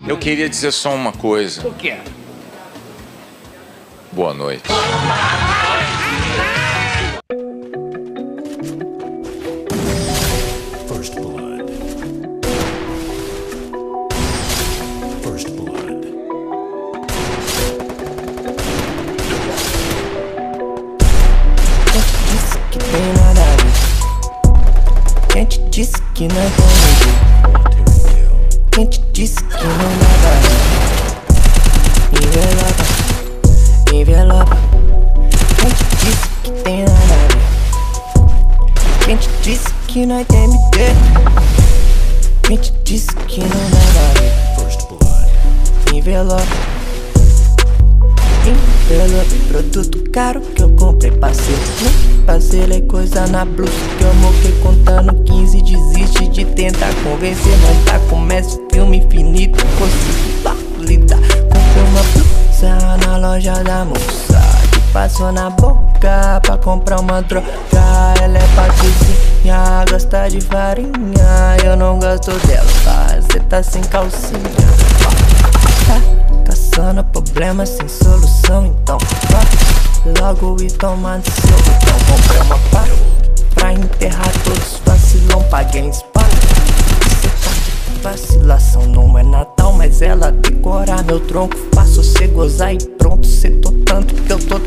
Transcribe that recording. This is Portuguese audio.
Eu queria dizer só uma coisa. O quê? Boa noite. First blood. First blood. Quem te disse que tem nada a ver? Quem te disse que não é comigo? Quem te disse que não dá pra mim? Envelopa, envelopa. Quem te disse que tem nada a ver? Quem te disse que não é TMT? Quem te disse que não dá pra ver? First blood. Envelope, envelope, produto caro que eu comprei, parceiro. Parcelei coisa na blusa que eu moquei contando 15. Desiste de tentar convencer, mas tá começa o filme infinito. Consigo lá lidar. Comprei uma blusa na loja da moça que passou na boca pra comprar uma droga. Ela é patricinha, gosta de farinha. Eu não gosto dela, cê tá sem calcinha. Tá caçando problema sem solução, então vai logo e toma no seu botão. Comprei uma pá pra enterrar todos os vacilão. Paguei em spa. Cê tá de vacilação, não é Natal, mas ela decorar meu tronco. Faço cê gozar e pronto. Cê tô tanto que eu tô